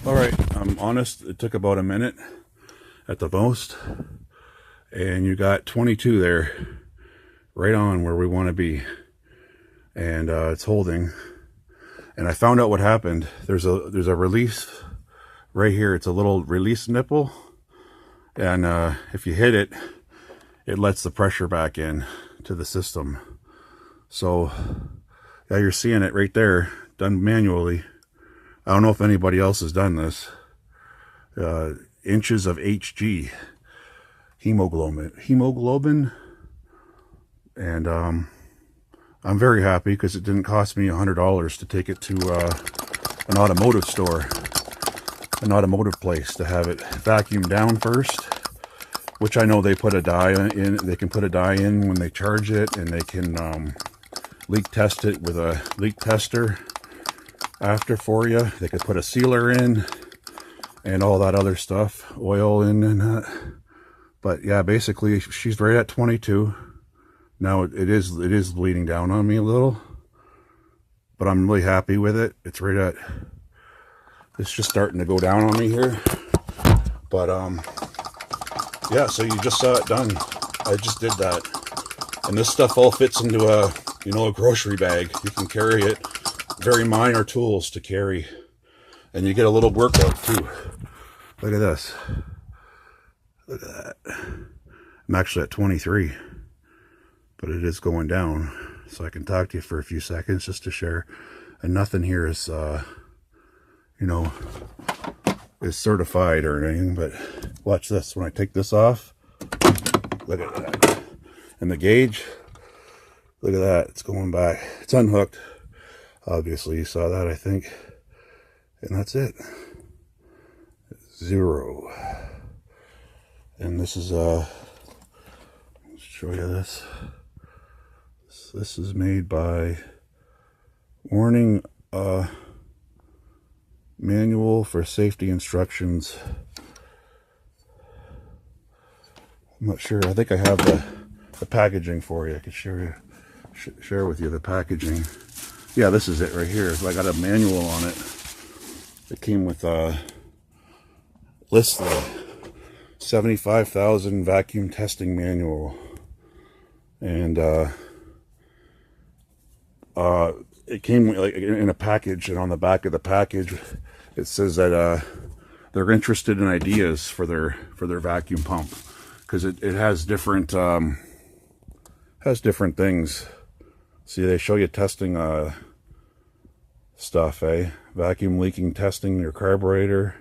All right, I'm honest, it took about a minute at the most, and you got 22 there, right on where we want to be, and it's holding. And I found out what happened. There's a release right here. It's a little release nipple, and if you hit it, it lets the pressure back in to the system. So yeah, you're seeing it right there, done manually. I don't know if anybody else has done this. Inches of Hg, hemoglobin, and I'm very happy because it didn't cost me $100 to take it to an automotive store, an automotive place, to have it vacuumed down first, which I know they put a dye in. They can put a dye in when they charge it, and they can leak test it with a leak tester after for you. They could put a sealer in and all that other stuff, oil in and that. But yeah, basically she's right at 22. Now it is bleeding down on me a little, but I'm really happy with it. It's right at, it's just starting to go down on me here. But yeah, so you just saw it done. I just did that. And this stuff all fits into a, a grocery bag. You can carry it. Very minor tools to carry, and you get a little workout too. Look at this. Look at that. I'm actually at 23, but it is going down, so I can talk to you for a few seconds just to share. And nothing here is is certified or anything, but watch this. When I take this off, look at that. And the gauge, look at that. It's going back. It's unhooked. Obviously, you saw that, I think. And that's it. 0. And this is, let's show you this. This is made by Warning Manual for Safety Instructions. I'm not sure. I think I have the packaging for you. I could share with you the packaging. Yeah, this is it right here. So I got a manual on it. It came with a list of 75,000 vacuum testing manual, and it came like in a package. And on the back of the package, it says that they're interested in ideas for their vacuum pump, because it has different things. See, they show you testing stuff, vacuum leaking testing your carburetor,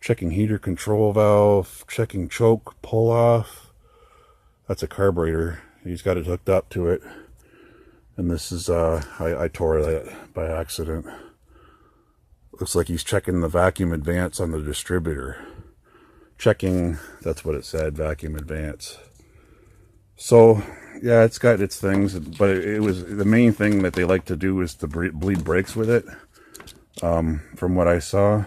checking heater control valve, checking choke pull off. That's a carburetor. He's got it hooked up to it. And this is I tore that by accident. Looks like he's checking the vacuum advance on the distributor. Checking, that's what it said, vacuum advance. So yeah, it's got its things, but it was the main thing that they like to do is to bleed brakes with it, from what I saw.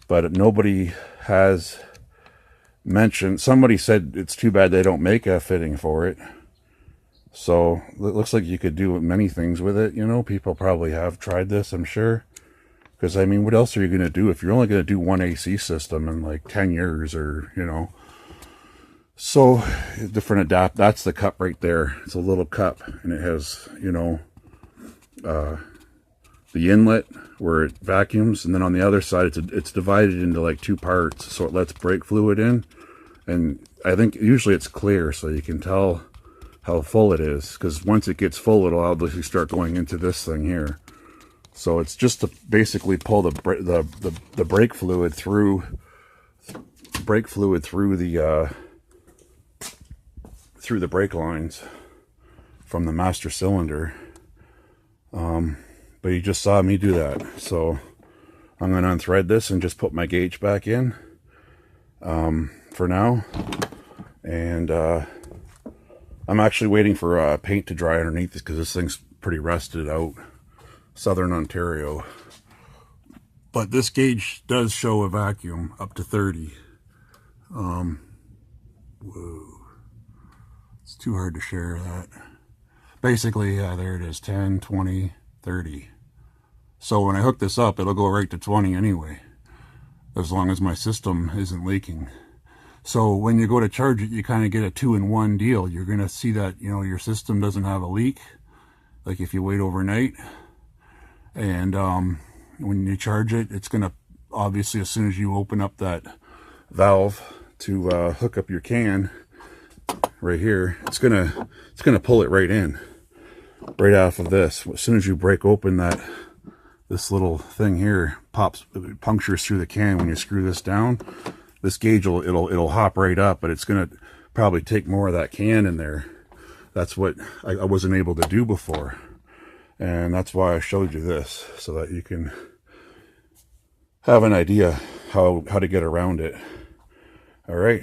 But nobody has mentioned. Somebody said it's too bad they don't make a fitting for it. So it looks like you could do many things with it. People probably have tried this, I'm sure. Because I mean, what else are you going to do if you're only going to do one AC system in like 10 years, or So different adapt. That's the cup right there. It's a little cup, and it has the inlet where it vacuums, and then on the other side it's divided into like 2 parts, so it lets brake fluid in. And I think usually it's clear, so you can tell how full it is, because once it gets full, it'll obviously start going into this thing here. So it's just to basically pull the brake fluid through the brake lines from the master cylinder. But you just saw me do that, so I'm going to unthread this and just put my gauge back in for now. And I'm actually waiting for paint to dry underneath this, because this thing's pretty rusted out. Southern Ontario. But this gauge does show a vacuum up to 30. Whoa. It's too hard to share that. Basically, yeah, there it is, 10, 20, 30. So when I hook this up, it'll go right to 20 anyway. as long as my system isn't leaking. So when you go to charge it, you kind of get a 2-in-1 deal. You're going to see that, you know, your system doesn't have a leak, like if you wait overnight. And when you charge it, it's going to, obviously, as soon as you open up that valve to hook up your can right here, it's gonna pull it right in, right off of this. As soon as you break open this little thing here, it punctures through the can. When you screw this down, this gauge it'll hop right up, but it's gonna probably take more of that can in there. That's what I wasn't able to do before, and that's why I showed you this, so that you can have an idea how to get around it. All right,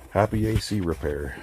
happy AC repair.